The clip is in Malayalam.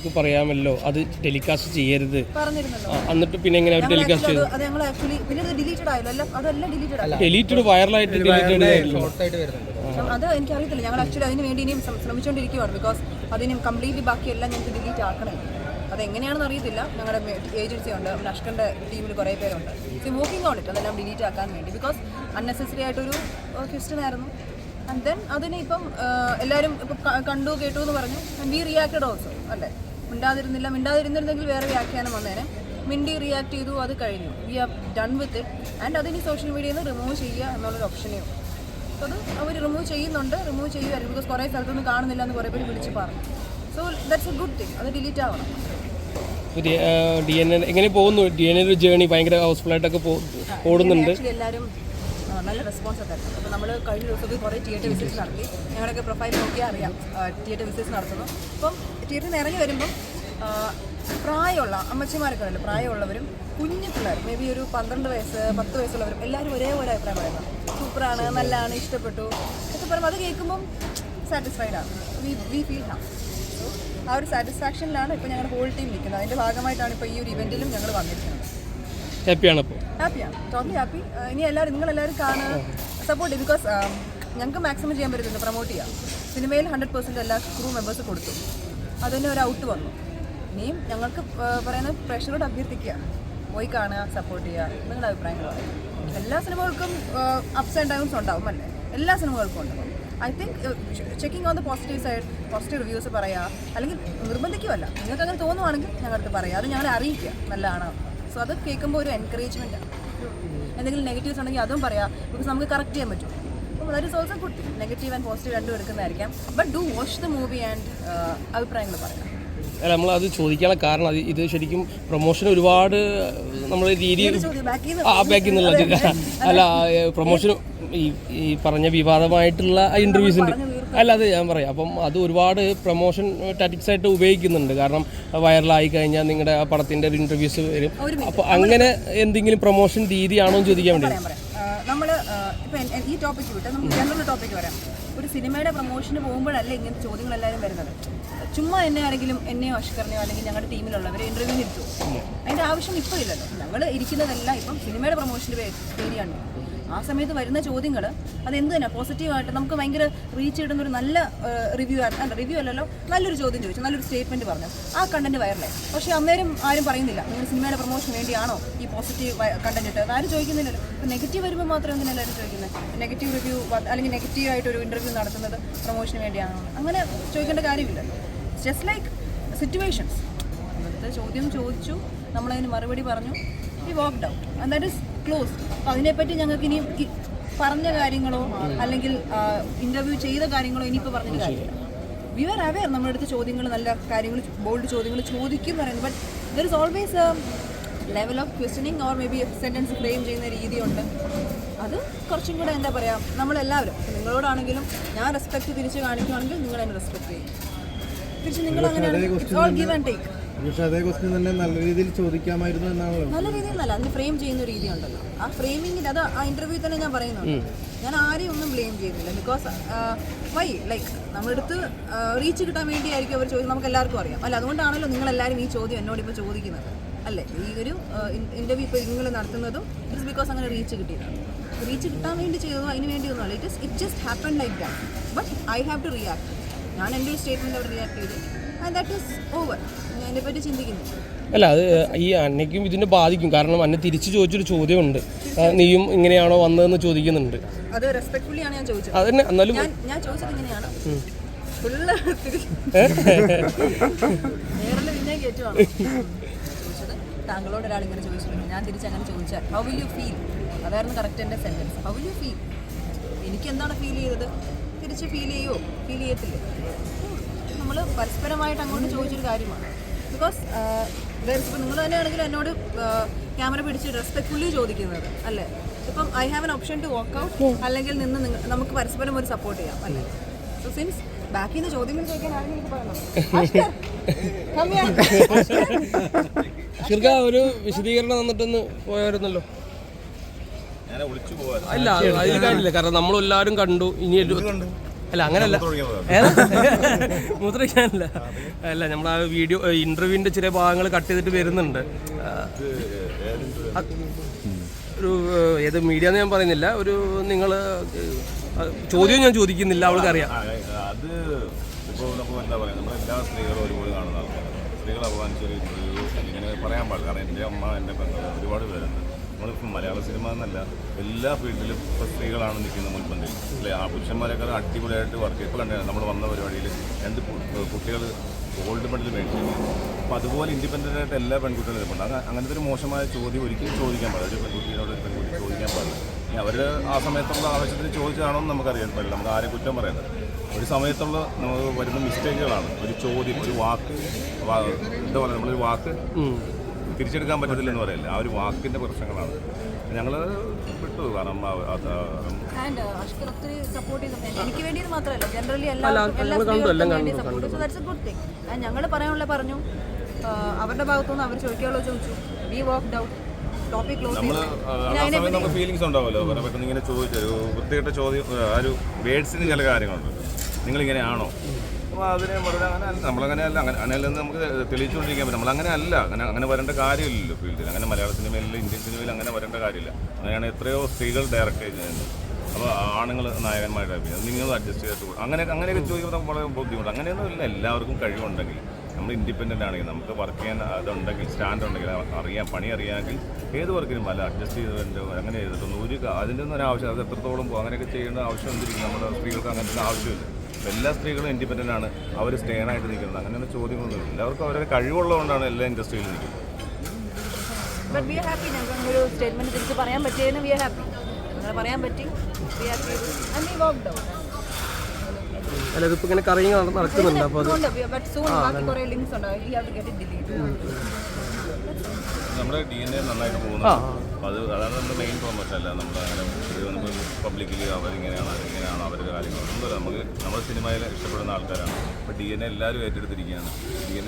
പറയാമല്ലോ അത് ടെലികാസ്റ്റ് ചെയ്യരുത് പറഞ്ഞിരുന്നല്ലോ. എന്നിട്ട് പിന്നെ എങ്ങനെ അവർ ടെലികാസ്റ്റ് ചെയ്തു? അത് ഞങ്ങൾ ആക്ച്വലി പിന്നെ ഡിലീറ്റഡ് ആയല്ലോ. അതെല്ലാം ഡിലീറ്റഡ് ആയി. ഡിലീറ്റഡ് വൈറലായിട്ട് ഡിലീറ്റഡ് ആയിരുന്നു. അത് എനിക്കറിയത്തില്ല. ഞങ്ങൾ ആക്ച്വലി അതിന് വേണ്ടി ഇനിയും ശ്രമിച്ചുകൊണ്ടിരിക്കുകയാണ്. ബിക്കോസ് അതിനും കംപ്ലീറ്റ്ലി ബാക്കിയെല്ലാം ഞങ്ങൾക്ക് ഡിലീറ്റ് ആക്കണം. അതെങ്ങനെയാണെന്ന് അറിയത്തില്ല. ഞങ്ങളുടെ ഏജൻസി ഉണ്ട്, നഷ്കൻ്റെ ടീമിൽ കുറേ പേരുണ്ട്. വർക്കിംഗ് ഓൺ ഇറ്റ് അതെല്ലാം ഡിലീറ്റ് ആക്കാൻ വേണ്ടി. ബിക്കോസ് അൺനെസസറി ആയിട്ടൊരു ക്വസ്റ്റ്യൻ ആയിരുന്നു. ആൻഡ് ദെൻ അതിന് ഇപ്പം എല്ലാവരും ഇപ്പം കണ്ടു കേട്ടു എന്ന് പറഞ്ഞു. ആൻഡ് വി റിയാക്റ്റഡ് ഓൾസോ അല്ലേ. മിണ്ടാതിരുന്നിരുന്നെങ്കിൽ വേറെ വ്യാഖ്യാനം വന്നേനെ. മിണ്ടി റിയാക്ട് ചെയ്തു, അത് കഴിഞ്ഞു. We are done with it. And അതിന് സോഷ്യൽ മീഡിയയിൽ നിന്ന് റിമൂവ് ചെയ്യുക എന്നുള്ളൊരു ഓപ്ഷനേ ഉള്ളൂ. സോ അത് അവർ റിമൂവ് ചെയ്യുമായിരുന്നു. ബിക്കോസ് കുറേ സ്ഥലത്തൊന്നും കാണുന്നില്ല എന്ന് കുറേ പേര് വിളിച്ച് പറഞ്ഞു. So that's a good thing. അത് ഡിലീറ്റ് ആവണം. DNA എങ്ങനെ പോകുന്നു? DNA ഒരു ജേണി ഭയങ്കര ഹൗസ്ഫുള്ളായിട്ടൊക്കെ ഓടുന്നുണ്ട്. ആക്ച്വലി എല്ലാവരും നല്ല റെസ്പോൺസ് തരുന്നു. അപ്പോൾ നമ്മൾ കഴിഞ്ഞ ദിവസമൊക്കെ കുറേ തിയേറ്റർ വിസിറ്റ്സ് നടത്തി. ഞങ്ങളുടെയൊക്കെ പ്രൊഫൈൽ നോക്കിയാൽ അറിയാം തിയേറ്റർ വിസിറ്റ്സ് നടത്തുന്നു. അപ്പം തിയേറ്ററിൽ നിന്ന് ഇറങ്ങി വരുമ്പം പ്രായമുള്ള അമ്മച്ചിമാരൊക്കെ ഉണ്ട്, പ്രായമുള്ളവരും കുഞ്ഞു പിള്ളേർ, മേ ബി ഒരു 12 വയസ്സ് 10 വയസ്സുള്ളവരും എല്ലാവരും ഒരേപോലെ അഭിപ്രായം പറയുന്നത് സൂപ്പറാണ്, നല്ലതാണ്, ഇഷ്ടപ്പെട്ടു ഒക്കെ പറയുമ്പോൾ അത് കേൾക്കുമ്പം സാറ്റിസ്ഫൈഡ് ആണ്. We feel happy. സോ ആ ഒരു സാറ്റിസ്ഫാക്ഷനിലാണ് ഇപ്പോൾ ഞങ്ങളുടെ ഹോൾ ടീം നിൽക്കുന്നത്. അതിൻ്റെ ഭാഗമായിട്ടാണ് ഇപ്പോൾ ഈ ഒരു ഇവൻറ്റിലും ഞങ്ങൾ വന്നിരിക്കുന്നത്. ഹാപ്പിയാണ് ഇപ്പോൾ? ഹാപ്പിയാണ്, ടോട്ടലി ഹാപ്പി. ഇനി നിങ്ങളെല്ലാവരും കാണുക, സപ്പോർട്ട് ചെയ്യും. ബിക്കോസ് ഞങ്ങൾക്ക് മാക്സിമം ചെയ്യാൻ പറ്റുന്നുണ്ട്, പ്രൊമോട്ട് ചെയ്യാം. സിനിമയിൽ 100% എല്ലാ ക്രൂ മെമ്പേഴ്സ് കൊടുത്തു. അതിന് ഒരു ഔട്ട് വന്നു. ഇനിയും ഞങ്ങൾക്ക് പറയുന്ന പ്രേക്ഷകരോട് അഭ്യർത്ഥിക്കുക, പോയി കാണുക, സപ്പോർട്ട് ചെയ്യുക, നിങ്ങളുടെ അഭിപ്രായങ്ങൾ പറയും. എല്ലാ സിനിമകൾക്കും അപ്സ് ആൻഡ് ഡൗൺസ് ഉണ്ടാവും അല്ലേ, എല്ലാ സിനിമകൾക്കും ഉണ്ടാവും. I think checking on the positive side, positive reviews പറയുക, അല്ലെങ്കിൽ നിർബന്ധിക്കുമല്ല, നിങ്ങൾക്ക് അങ്ങനെ തോന്നുവാണെങ്കിൽ ഞങ്ങൾക്ക് പറയാം, അത് ഞങ്ങളെ അറിയിക്കുക നല്ലതാണോ. സോ അത് കേൾക്കുമ്പോൾ ഒരു എൻകറേജ്മെൻറ്റാണ്. എന്തെങ്കിലും നെഗറ്റീവ്സ് ഉണ്ടെങ്കിൽ അതും പറയാം, ബിക്കോസ് നമുക്ക് കറക്റ്റ് ചെയ്യാൻ പറ്റും. അപ്പോൾ that is also good. Negative and positive രണ്ടും എടുക്കുന്നതായിരിക്കാം. But do watch the movie and അഭിപ്രായങ്ങൾ പറയാം. അല്ല, നമ്മളത് ചോദിക്കാനുള്ള കാരണം ഇത് ശരിക്കും പ്രൊമോഷൻ ഒരുപാട് നമ്മുടെ രീതിയിൽ ബാക്കിൽ നിന്നുള്ള അല്ല പ്രൊമോഷൻ ഈ പറഞ്ഞ വിവാദമായിട്ടുള്ള ഇൻ്റർവ്യൂസ് ഉണ്ട്. അല്ല, അത് ഞാൻ പറയാം. അപ്പം അത് ഒരുപാട് പ്രൊമോഷൻ ടാറ്റിക്സ് ആയിട്ട് ഉപയോഗിക്കുന്നുണ്ട്. കാരണം വൈറലായി കഴിഞ്ഞാൽ നിങ്ങളുടെ ആ പടത്തിൻ്റെ ഒരു ഇൻ്റർവ്യൂസ് വരും. അപ്പോൾ അങ്ങനെ എന്തെങ്കിലും പ്രൊമോഷൻ രീതിയാണോ എന്ന് ചോദിക്കാൻ വേണ്ടി നമ്മൾ ഇപ്പം ഈ ടോപ്പിക്ക് വിട്ട് നമുക്ക് ജനറൽ ടോപ്പിക്ക് വരാം. ഒരു സിനിമയുടെ പ്രൊമോഷന് പോകുമ്പോഴല്ല ഇങ്ങനത്തെ ചോദ്യങ്ങളെല്ലാവരും വരുന്നത്. ചുമ്മാ എന്നെയോ അഷ്കറിനെയോ അല്ലെങ്കിൽ ഞങ്ങളുടെ ടീമിലുള്ളവരെ ഇൻ്റർവ്യൂവിന് ഇരുത്തും. അതിൻ്റെ ആവശ്യം ഇപ്പോൾ ഇല്ലല്ലോ. ഞങ്ങൾ ഇരിക്കുന്നതെല്ലാം ഇപ്പം സിനിമയുടെ പ്രൊമോഷൻ്റെ പേരിയാണ്. ആ സമയത്ത് വരുന്ന ചോദ്യങ്ങൾ അതെന്ത് തന്നെ പോസിറ്റീവായിട്ട് നമുക്ക് ഭയങ്കര റീച്ച് കിട്ടുന്നൊരു നല്ല റിവ്യൂ അല്ലല്ലോ, നല്ലൊരു ചോദ്യം ചോദിച്ചു, നല്ലൊരു സ്റ്റേറ്റ്മെൻറ്റ് പറഞ്ഞു, ആ കണ്ടന്റ് വൈറലായി. പക്ഷേ അന്നേരം ആരും പറയുന്നില്ല നിങ്ങൾ സിനിമയുടെ പ്രൊമോഷൻ വേണ്ടിയാണോ ഈ പോസിറ്റീവ് കണ്ടന്റ് ഇട്ടത്, ആരും ചോദിക്കുന്നില്ലല്ലോ. ഇപ്പോൾ നെഗറ്റീവ് വരുമ്പോൾ മാത്രമേ ഒന്നും എല്ലാവരും ചോദിക്കുന്നത്. നെഗറ്റീവ് റിവ്യൂ അല്ലെങ്കിൽ നെഗറ്റീവായിട്ടൊരു ഇൻ്റർവ്യൂ നടത്തുന്നത് പ്രൊമോഷന് വേണ്ടിയാണോ, അങ്ങനെ ചോദിക്കേണ്ട കാര്യമില്ലല്ലോ. Just like situations. അന്നത്തെ ചോദ്യം ചോദിച്ചു, നമ്മളതിന് മറുപടി പറഞ്ഞു, we walked out and that is close. അപ്പോൾ അതിനെപ്പറ്റി ഞങ്ങൾക്ക് ഇനി പറഞ്ഞ കാര്യങ്ങളോ അല്ലെങ്കിൽ ഇൻ്റർവ്യൂ ചെയ്ത കാര്യങ്ങളോ ഇനിയിപ്പോൾ പറഞ്ഞിട്ട് കാര്യമില്ല. വി ആർ അവെയർ നമ്മുടെ അടുത്ത് ചോദ്യങ്ങൾ, നല്ല കാര്യങ്ങൾ, ബോൾഡ് ചോദ്യങ്ങൾ ചോദിക്കും പറയുന്നത്. But there is always A level of questioning or may be sentence frame ചെയ്യുന്ന രീതിയുണ്ട്. അത് കുറച്ചും കൂടെ എന്താ പറയുക, നമ്മളെല്ലാവരും നിങ്ങളോടാണെങ്കിലും ഞാൻ റെസ്പെക്റ്റ് തിരിച്ച് കാണിക്കുകയാണെങ്കിൽ നിങ്ങൾ എന്നെ റെസ്പെക്ട് ചെയ്യും. തിരിച്ച് നിങ്ങൾ അങ്ങനെയാണ്. It's all give and take. പക്ഷേ അതേ ക്വസ്റ്റ്യൻ തന്നെ നല്ല രീതിയിൽ ചോദിക്കാമായിരുന്നു എന്നാണല്ലോ. നല്ല രീതിയിൽ നല്ല അതിന് ഫ്രെയിം ചെയ്യുന്ന രീതി ഉണ്ടല്ലോ. ആ ഫ്രെയിമിങ്ങിൻ്റെ അത് ആ ഇൻ്റർവ്യൂ തന്നെ ഞാൻ പറയുന്നുണ്ട്. ഞാൻ ആരെയും ഒന്നും ബ്ലെയിം ചെയ്യുന്നില്ല. ബിക്കോസ് വൈ ലൈക്ക് നമ്മുടെ അടുത്ത് റീച്ച് കിട്ടാൻ വേണ്ടിയായിരിക്കും അവർ ചോദിച്ചത്, നമുക്ക് എല്ലാവർക്കും അറിയാം അല്ല. അതുകൊണ്ടാണല്ലോ നിങ്ങളെല്ലാവരും ഈ ചോദ്യം എന്നോട് ഇപ്പോൾ ചോദിക്കുന്നത് അല്ലേ. ഈ ഒരു ഇൻ്റർവ്യൂ ഇപ്പോൾ നിങ്ങൾ നടത്തുന്നതും ഇറ്റ്സ് ബിക്കോസ് അങ്ങനെ റീച്ച് കിട്ടിയതാണ്. റീച്ച് കിട്ടാൻ വേണ്ടി ചെയ്തതോ അതിന് വേണ്ടിയൊന്നുമല്ല. It just happen like that. But I have to react. ഞാൻ എൻ്റെ ഒരു സ്റ്റേറ്റ്മെൻറ്റ് അവിടെ റിയാക്ട് ചെയ്തു ആൻഡ് ദാറ്റ് ഈസ് ഓവർ. ഞാൻ അതിനെപ്പറ്റി ചിന്തിക്കുന്നു. അല്ല, അത് ഈ അന്നയ്ക്കും ഇതിനെ ബാധിക്കും. കാരണം അന്നെ തിരിച്ചു ചോദിച്ചൊരു ചോദ്യമുണ്ട്, നീയും ഇങ്ങനെയാണോ വന്നതെന്ന് ചോദിക്കുന്നുണ്ട്. അത് റെസ്പെക്ട്ഫുള്ളി ആണ് ഞാൻ ചോദിച്ചത്. അതന്നെ. എന്നാലും ഞാൻ ചോദിച്ചത് ഇങ്ങനെയാണ്, ഫുള്ള് നേരിൽ പിന്നെ കയറ്റുവാണ് ചോദിച്ചത്. താങ്കളോട് ഒരാൾ ഇങ്ങനെ ചോദിച്ചിട്ടുണ്ട്, ഞാൻ തിരിച്ചങ്ങനെ ചോദിച്ചാൽ ഹൗ വിൽ യു ഫീൽ, അതായിരുന്നു കറക്റ്റ് എൻ്റെ sentence. How will you feel, എനിക്ക് എന്താണ് ഫീൽ ചെയ്തത്, തിരിച്ച് ഫീൽ ചെയ്യുമോ ഫീൽ ചെയ്യത്തില്ലേ. നമ്മൾ പരസ്പരമായിട്ട് അങ്ങോട്ട് ചോദിച്ചൊരു കാര്യമാണ്. ബിക്കോസ് ഇപ്പം നിങ്ങൾ തന്നെയാണെങ്കിലും എന്നോട് ക്യാമറ പിടിച്ച് റെസ്പെക്ട്ഫുള്ളി ചോദിക്കുന്നത് അല്ലേ. ഇപ്പം I have an option to walk out, അല്ലെങ്കിൽ നമുക്ക് പരസ്പരം ഒരു സപ്പോർട്ട് ചെയ്യാം അല്ലേ. സോ സിൻസ് ബാക്കിൽ നിന്ന് ചോദ്യങ്ങൾ ചോദിക്കാൻ ആരെങ്കിലും പറയുന്നത് ഒരു വിശദീകരണം തന്നിട്ടൊന്ന് പോയായിരുന്നല്ലോ. അല്ല, അതിൽ കാര്യമില്ല. കാരണം നമ്മളെല്ലാവരും കണ്ടു. ഇനി അല്ല അങ്ങനല്ല, മൂത്രമൊഴിക്കാനല്ല, അല്ല നമ്മൾ ആ വീഡിയോ ഇൻ്റർവ്യൂവിൻ്റെ ചില ഭാഗങ്ങൾ കട്ട് ചെയ്തിട്ട് വരുന്നുണ്ട്. ഒരു ഏത് മീഡിയ എന്ന് ഞാൻ പറയുന്നില്ല, ഒരു നിങ്ങൾ ചോദ്യം ഞാൻ ചോദിക്കുന്നില്ല, അവൾക്കറിയാം. അത് ഇപ്പോൾ നമുക്ക് എന്താ പറയുക, നമ്മളെല്ലാ സ്ത്രീകളും ഒരുപോലെ കാണുന്ന ആൾക്കാരാണ്. സ്ത്രീകൾ അപമാനിച്ചൊരു ഇൻ്റർവ്യൂ ഇങ്ങനെ പറയാൻ പാടില്ല. കാരണം എൻ്റെ അമ്മ, എൻ്റെ ബന്ധം ഒരുപാട് പേരുണ്ട്. നമ്മളിപ്പോൾ മലയാള സിനിമ എന്നല്ല എല്ലാ ഫീൽഡിലും ഇപ്പോൾ സ്ത്രീകളാണ് നിൽക്കുന്നത് മുൻപന്തിൽ അല്ലേ. ആ പുരുഷന്മാരെക്കാൾ അടിപൊളിയായിട്ട് വർക്ക് ചെയ്യും. ഇപ്പോൾ കണ്ടാണ് നമ്മൾ വന്ന പരിപാടിയിൽ 2 കുട്ടികൾ ഗോൾഡ് മെഡൽ മേടിച്ചിട്ടുണ്ട്. അപ്പോൾ അതുപോലെ ഇൻഡിപെൻഡൻ്റ് ആയിട്ട് എല്ലാ പെൺകുട്ടികളും നിൽപ്പുണ്ട്. അങ്ങനത്തെ ഒരു മോശമായ ചോദ്യം ഒരിക്കലും ചോദിക്കാൻ പാടില്ല. ഒരു പെൺകുട്ടിയോട് ഒരു പെൺകുട്ടി ചോദിക്കാൻ പാടില്ല. ഇനി അവർ ആ സമയത്തുള്ള ആവശ്യത്തിന് ചോദിച്ചതാണോ എന്ന് നമുക്കറിയാൻ പാടില്ല. നമുക്ക് ആരെ കുറ്റം പറയുന്നത് ഒരു സമയത്തുള്ള നമുക്ക് വരുന്ന മിസ്റ്റേക്കുകളാണ്. ഒരു ചോദ്യം, ഒരു വാക്ക്, എന്താ പറയുക, നമ്മളൊരു വാക്ക് തിരിച്ചെടുക്കാൻ പറ്റത്തില്ലെന്ന് പറയില്ല. ആ ഒരു വാക്കിൻ്റെ പ്രശ്നങ്ങളാണ് ഞങ്ങൾ വിട്ടു. കാരണം എനിക്ക് വേണ്ടി മാത്രമല്ല, ജനറലി എല്ലാ സ്ത്രീകൾക്കും വേണ്ടി support. So that's a good thing. ഞങ്ങൾ പറയാനുള്ള പറഞ്ഞു, അവരുടെ ഭാഗത്തുനിന്ന് അവർ ചോദിക്കാനുള്ളത് ചോദിച്ചു. We work out, topic close. നമ്മൾ ആ സമയത്ത് നമുക്ക് ഫീലിങ്സ് ഉണ്ടാവുമല്ലോ. പെട്ടെന്ന് ഇങ്ങനെ ചോദിച്ചൊരു വൃത്തികെട്ട ചോദ്യം, ആ ഒരു വേർഡ്സിന് ചില കാര്യങ്ങളുണ്ട്. നിങ്ങളിങ്ങനെയാണോ? അപ്പോൾ അതിനെ വളരെ നമ്മളങ്ങനെ അല്ല, അങ്ങനെയല്ലെന്ന് നമുക്ക് തെളിയിച്ചുകൊണ്ടിരിക്കാൻ പറ്റും. നമ്മളങ്ങനെ അല്ല, അങ്ങനെ വരേണ്ട കാര്യമില്ലല്ലോ ഫീൽഡിൽ. അങ്ങനെ മലയാള സിനിമയിൽ, ഇന്ത്യൻ സിനിമയിൽ അങ്ങനെ വരേണ്ട കാര്യമില്ല. അങ്ങനെയാണ് എത്രയോ സ്ത്രീകൾ ഡയറക്റ്റ് ചെയ്യുന്നത്. അപ്പോൾ ആണുങ്ങൾ നായകന്മാരുടെ അഭിനയം നിങ്ങൾ അഡ്ജസ്റ്റ് ചെയ്തിട്ട് അങ്ങനെയൊക്കെ ചോദിക്കുമ്പോൾ നമുക്ക് വളരെ ബുദ്ധിമുട്ട്. അങ്ങനെയൊന്നും ഇല്ല. എല്ലാവർക്കും കഴിവുണ്ടെങ്കിൽ, നമ്മൾ ഇൻഡിപെൻഡൻ്റ് ആണെങ്കിൽ, നമുക്ക് വർക്ക് ചെയ്യാൻ അതുണ്ടെങ്കിൽ, സ്റ്റാൻഡ് ഉണ്ടെങ്കിൽ, അറിയാം, പണി അറിയാമെങ്കിൽ ഏത് വർക്കിനും അല്ല അഡ്ജസ്റ്റ് ചെയ്തിട്ട് അങ്ങനെ ചെയ്തിട്ടൊന്നും അതിൻ്റെ ഒന്നും ഒരു ആവശ്യം, അത് എത്രത്തോളം പോകും അങ്ങനെയൊക്കെ ചെയ്യേണ്ട ആവശ്യം എന്തിരിക്കും. നമ്മുടെ സ്ത്രീകൾക്ക് അങ്ങനത്തെ ആവശ്യമില്ല. എല്ലാ സ്ത്രീകളും ഇൻഡിപെൻഡൻ്റ് ആണ്, അവർ സ്റ്റേണായിട്ട് നിൽക്കുന്നത്. അങ്ങനെയൊന്നും ചോദ്യമൊന്നുമില്ല. എല്ലാവർക്കും അവരുടെ കഴിവുള്ളതുകൊണ്ടാണ് എല്ലാ ഇൻഡസ്ട്രിയിൽ നിൽക്കുന്നത്. But we are happy. ഞങ്ങൾക്ക് ഒരു സ്റ്റേറ്റ്മെന്റ് തിരിച്ച് പറയാൻ പറ്റിയതിന് വി ആർ ഹാപ്പി. അങ്ങനെ പറയാൻ പറ്റി, we are happy and we worked out. അല്ല, ഇതിപ്പോൾ ഇങ്ങനെ കറങ്ങി നടക്കുന്നുണ്ട്. അപ്പോൾ കുറേ ലിങ്ക്സ് ഉണ്ട്. We have to get it delete. നമ്മുടെ DNA നന്നായിട്ട് പോകുന്നു. അതാണ് നമ്മുടെ മെയിൻ പ്രൊമോഷൻ. അല്ല നമ്മളങ്ങനെ നമുക്ക് പബ്ലിക്കലി അവരിങ്ങനെയാണ് അവരുടെ കാര്യങ്ങളൊന്നും നമുക്ക് നമ്മുടെ സിനിമയിൽ ഇഷ്ടപ്പെടുന്ന ആൾക്കാരാണ്. അപ്പോൾ DNA എല്ലാവരും ഏറ്റെടുത്തിരിക്കുകയാണ്. DNA